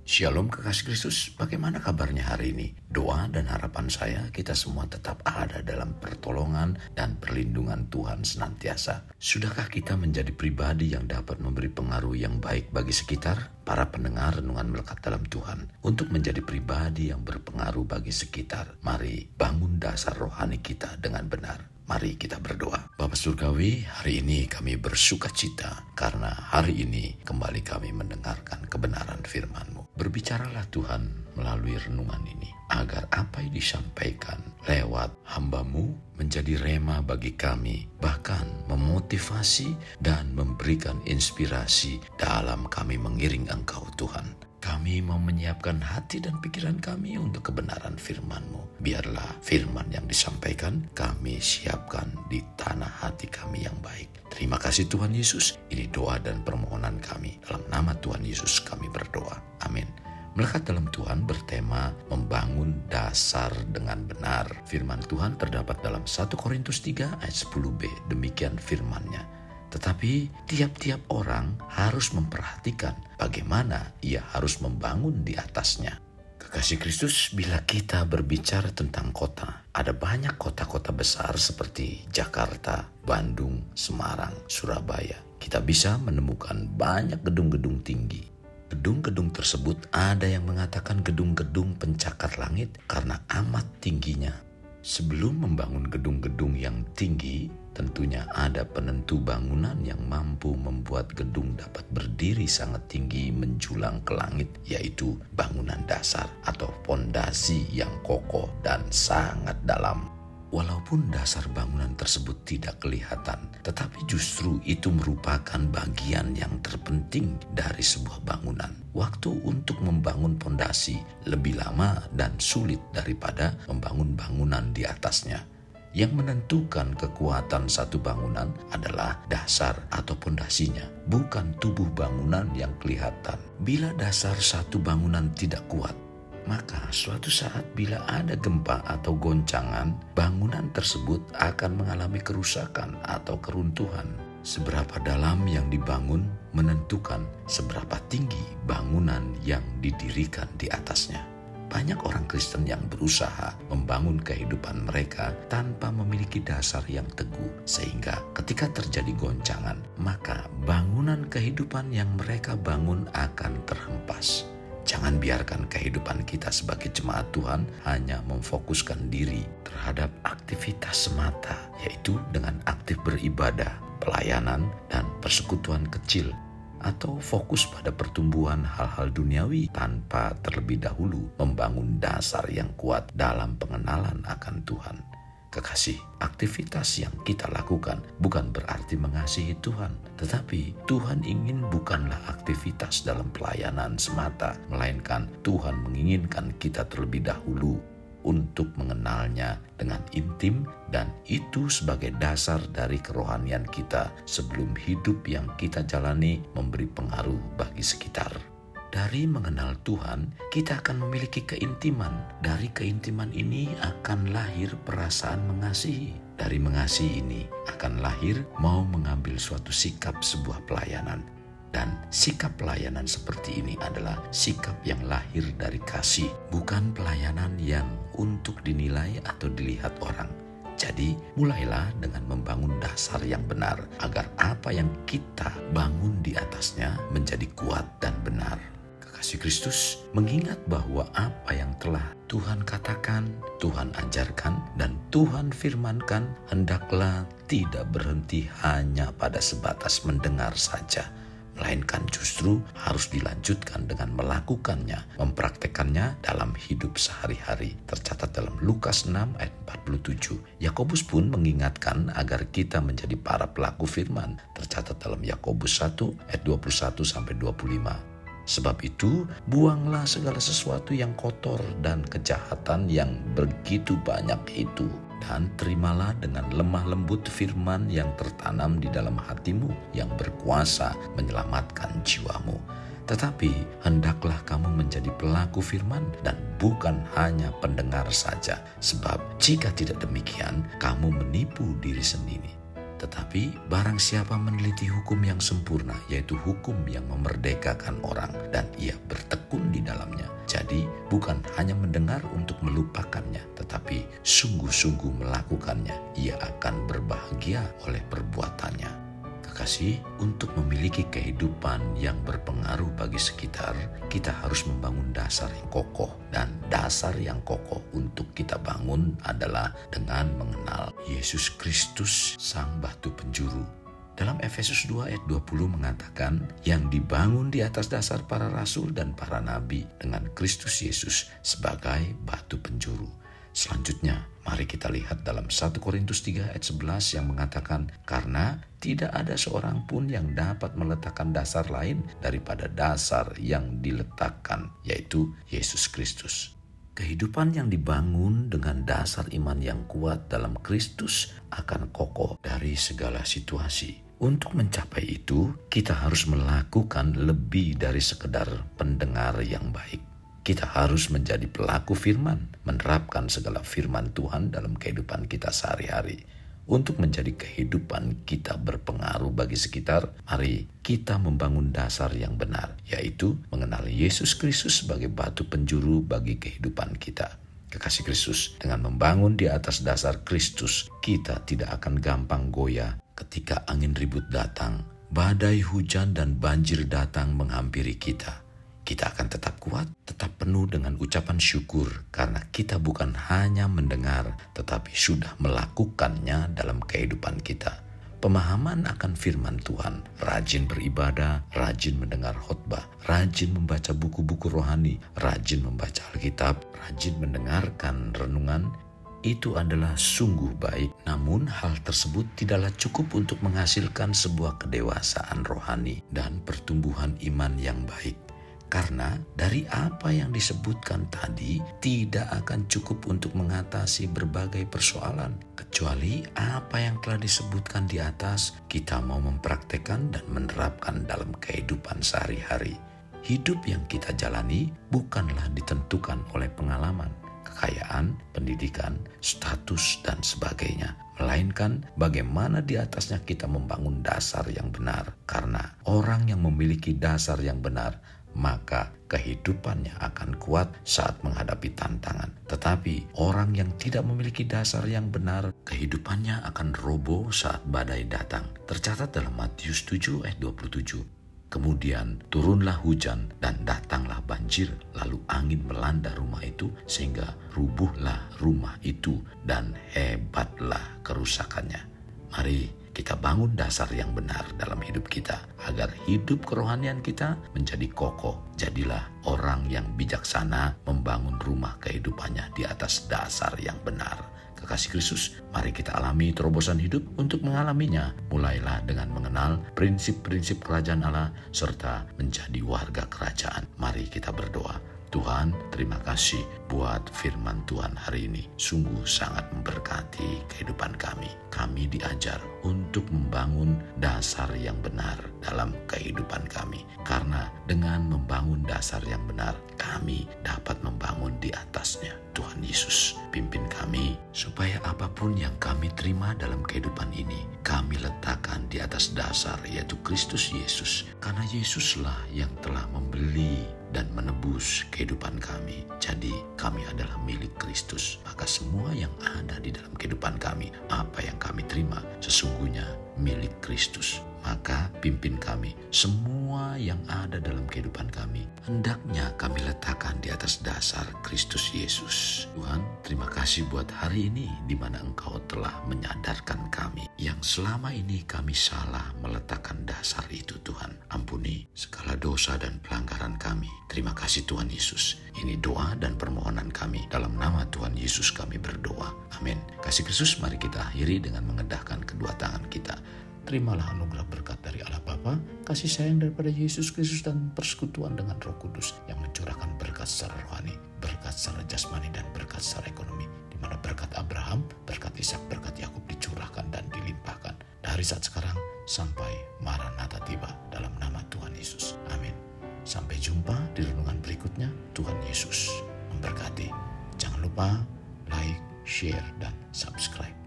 Shalom kekasih Kristus, bagaimana kabarnya hari ini? Doa dan harapan saya kita semua tetap ada dalam pertolongan dan perlindungan Tuhan senantiasa. Sudahkah kita menjadi pribadi yang dapat memberi pengaruh yang baik bagi sekitar? Para pendengar renungan melekat dalam Tuhan, untuk menjadi pribadi yang berpengaruh bagi sekitar, mari bangun dasar rohani kita dengan benar. Mari kita berdoa. Bapa Surgawi, hari ini kami bersuka cita karena hari ini kembali kami mendengarkan kebenaran firman-Mu. Berbicaralah Tuhan melalui renungan ini, agar apa yang disampaikan lewat hamba-Mu menjadi rema bagi kami, bahkan memotivasi dan memberikan inspirasi dalam kami mengiring Engkau Tuhan. Kami mau menyiapkan hati dan pikiran kami untuk kebenaran firman-Mu. Biarlah firman yang disampaikan kami siapkan di tanah hati kami yang baik. Terima kasih Tuhan Yesus. Ini doa dan permohonan kami. Dalam nama Tuhan Yesus kami berdoa. Amin. Melekat dalam Tuhan bertema membangun dasar dengan benar. Firman Tuhan terdapat dalam 1 Korintus 3 ayat 10b. Demikian firman-Nya. Tetapi tiap-tiap orang harus memperhatikan bagaimana ia harus membangun di atasnya. Kekasih Kristus, bila kita berbicara tentang kota, ada banyak kota-kota besar seperti Jakarta, Bandung, Semarang, Surabaya. Kita bisa menemukan banyak gedung-gedung tinggi. Gedung-gedung tersebut ada yang mengatakan gedung-gedung pencakar langit karena amat tingginya. Sebelum membangun gedung-gedung yang tinggi, tentunya ada penentu bangunan yang mampu membuat gedung dapat berdiri sangat tinggi menjulang ke langit, yaitu bangunan dasar atau fondasi yang kokoh dan sangat dalam. Walaupun dasar bangunan tersebut tidak kelihatan, tetapi justru itu merupakan bagian yang terpenting dari sebuah bangunan. Waktu untuk membangun fondasi lebih lama dan sulit daripada membangun bangunan di atasnya. Yang menentukan kekuatan satu bangunan adalah dasar atau fondasinya, bukan tubuh bangunan yang kelihatan. Bila dasar satu bangunan tidak kuat, maka suatu saat bila ada gempa atau goncangan, bangunan tersebut akan mengalami kerusakan atau keruntuhan. Seberapa dalam yang dibangun menentukan seberapa tinggi bangunan yang didirikan di atasnya. Banyak orang Kristen yang berusaha membangun kehidupan mereka tanpa memiliki dasar yang teguh, sehingga ketika terjadi goncangan, maka bangunan kehidupan yang mereka bangun akan terhempas. Jangan biarkan kehidupan kita sebagai jemaat Tuhan hanya memfokuskan diri terhadap aktivitas semata, yaitu dengan aktif beribadah, pelayanan, dan persekutuan kecil, atau fokus pada pertumbuhan hal-hal duniawi tanpa terlebih dahulu membangun dasar yang kuat dalam pengenalan akan Tuhan. Kekasih, aktivitas yang kita lakukan bukan berarti mengasihi Tuhan, tetapi Tuhan ingin bukanlah aktivitas dalam pelayanan semata, melainkan Tuhan menginginkan kita terlebih dahulu untuk mengenalnya dengan intim, dan itu sebagai dasar dari kerohanian kita sebelum hidup yang kita jalani memberi pengaruh bagi sekitar. Dari mengenal Tuhan, kita akan memiliki keintiman. Dari keintiman ini akan lahir perasaan mengasihi. Dari mengasihi ini akan lahir mau mengambil suatu sikap sebuah pelayanan. Dan sikap pelayanan seperti ini adalah sikap yang lahir dari kasih, bukan pelayanan yang untuk dinilai atau dilihat orang. Jadi, mulailah dengan membangun dasar yang benar, agar apa yang kita bangun di atasnya menjadi kuat dan benar. Kekasih Kristus, mengingat bahwa apa yang telah Tuhan katakan, Tuhan ajarkan, dan Tuhan firmankan hendaklah tidak berhenti hanya pada sebatas mendengar saja, melainkan justru harus dilanjutkan dengan melakukannya, mempraktekannya dalam hidup sehari-hari. Tercatat dalam Lukas 6 ayat 47. Yakobus pun mengingatkan agar kita menjadi para pelaku firman. Tercatat dalam Yakobus 1 ayat 21-25. Sebab itu, buanglah segala sesuatu yang kotor dan kejahatan yang begitu banyak itu, dan terimalah dengan lemah lembut firman yang tertanam di dalam hatimu, yang berkuasa menyelamatkan jiwamu. Tetapi hendaklah kamu menjadi pelaku firman dan bukan hanya pendengar saja, sebab jika tidak demikian, kamu menipu diri sendiri. Tetapi barang siapa meneliti hukum yang sempurna, yaitu hukum yang memerdekakan orang, dan ia bertekun di dalamnya. Jadi bukan hanya mendengar untuk melupakannya, tetapi sungguh-sungguh melakukannya, ia akan berbahagia oleh perbuatannya. Kekasih, untuk memiliki kehidupan yang berpengaruh bagi sekitar, kita harus membangun dasar yang kokoh. Dan dasar yang kokoh untuk kita bangun adalah dengan mengenal Yesus Kristus, Sang Batu Penjuru. Dalam Efesus 2 ayat 20 mengatakan, yang dibangun di atas dasar para rasul dan para nabi dengan Kristus Yesus sebagai batu penjuru. Selanjutnya, mari kita lihat dalam 1 Korintus 3 ayat 11 yang mengatakan, karena tidak ada seorang pun yang dapat meletakkan dasar lain daripada dasar yang diletakkan, yaitu Yesus Kristus. Kehidupan yang dibangun dengan dasar iman yang kuat dalam Kristus akan kokoh dari segala situasi. Untuk mencapai itu, kita harus melakukan lebih dari sekedar pendengar yang baik. Kita harus menjadi pelaku firman, menerapkan segala firman Tuhan dalam kehidupan kita sehari-hari. Untuk menjadi kehidupan kita berpengaruh bagi sekitar, mari kita membangun dasar yang benar, yaitu mengenal Yesus Kristus sebagai batu penjuru bagi kehidupan kita. Kekasih Kristus, dengan membangun di atas dasar Kristus, kita tidak akan gampang goyah ketika angin ribut datang, badai hujan dan banjir datang menghampiri kita. Kita akan tetap kuat, tetap penuh dengan ucapan syukur karena kita bukan hanya mendengar tetapi sudah melakukannya dalam kehidupan kita. Pemahaman akan firman Tuhan, rajin beribadah, rajin mendengar khotbah, rajin membaca buku-buku rohani, rajin membaca Alkitab, rajin mendengarkan renungan, itu adalah sungguh baik. Namun hal tersebut tidaklah cukup untuk menghasilkan sebuah kedewasaan rohani dan pertumbuhan iman yang baik. Karena dari apa yang disebutkan tadi tidak akan cukup untuk mengatasi berbagai persoalan. Kecuali apa yang telah disebutkan di atas kita mau mempraktekkan dan menerapkan dalam kehidupan sehari-hari. Hidup yang kita jalani bukanlah ditentukan oleh pengalaman, kekayaan, pendidikan, status, dan sebagainya. Melainkan bagaimana di atasnya kita membangun dasar yang benar. Karena orang yang memiliki dasar yang benar, maka kehidupannya akan kuat saat menghadapi tantangan. Tetapi orang yang tidak memiliki dasar yang benar, kehidupannya akan roboh saat badai datang. Tercatat dalam Matius 7 ayat 27. Kemudian turunlah hujan dan datanglah banjir, lalu angin melanda rumah itu sehingga rubuhlah rumah itu dan hebatlah kerusakannya. Mari kita bangun dasar yang benar dalam hidup kita agar hidup kerohanian kita menjadi kokoh. Jadilah orang yang bijaksana membangun rumah kehidupannya di atas dasar yang benar. Kekasih Kristus, mari kita alami terobosan hidup untuk mengalaminya. Mulailah dengan mengenal prinsip-prinsip kerajaan Allah serta menjadi warga kerajaan. Mari kita berdoa. Tuhan, terima kasih buat firman Tuhan hari ini. Sungguh sangat memberkati kehidupan kami. Kami diajar untuk membangun dasar yang benar dalam kehidupan kami. Karena dengan membangun dasar yang benar, kami dapat membangun di atasnya. Tuhan Yesus, pimpin kami supaya apapun yang kami terima dalam kehidupan ini, kami letakkan di atas dasar yaitu Kristus Yesus. Karena Yesuslah yang telah membeli dan menebus kehidupan kami. Jadi kami adalah milik Kristus. Maka semua yang ada di dalam kehidupan kami, apa yang kami terima sesungguhnya milik Kristus. Maka pimpin kami, semua yang ada dalam kehidupan kami, hendaknya kami letakkan di atas dasar Kristus Yesus. Tuhan, terima kasih buat hari ini di mana Engkau telah menyadarkan kami yang selama ini kami salah meletakkan dasar itu. Tuhan, ampuni segala dosa dan pelanggaran kami. Terima kasih Tuhan Yesus. Ini doa dan permohonan kami. Dalam nama Tuhan Yesus kami berdoa. Amin. Kasih Kristus, mari kita akhiri dengan mengedahkan kedua tangan kita. Terimalah anugerah berkat dari Allah Bapa, kasih sayang daripada Yesus Kristus dan persekutuan dengan Roh Kudus yang mencurahkan berkat secara rohani, berkat secara jasmani dan berkat secara ekonomi, di mana berkat Abraham, berkat Ishak, berkat Yakub dicurahkan dan dilimpahkan dari saat sekarang sampai Maranatha tiba dalam nama Tuhan Yesus. Amin. Sampai jumpa di renungan berikutnya. Tuhan Yesus memberkati. Jangan lupa like, share, dan subscribe.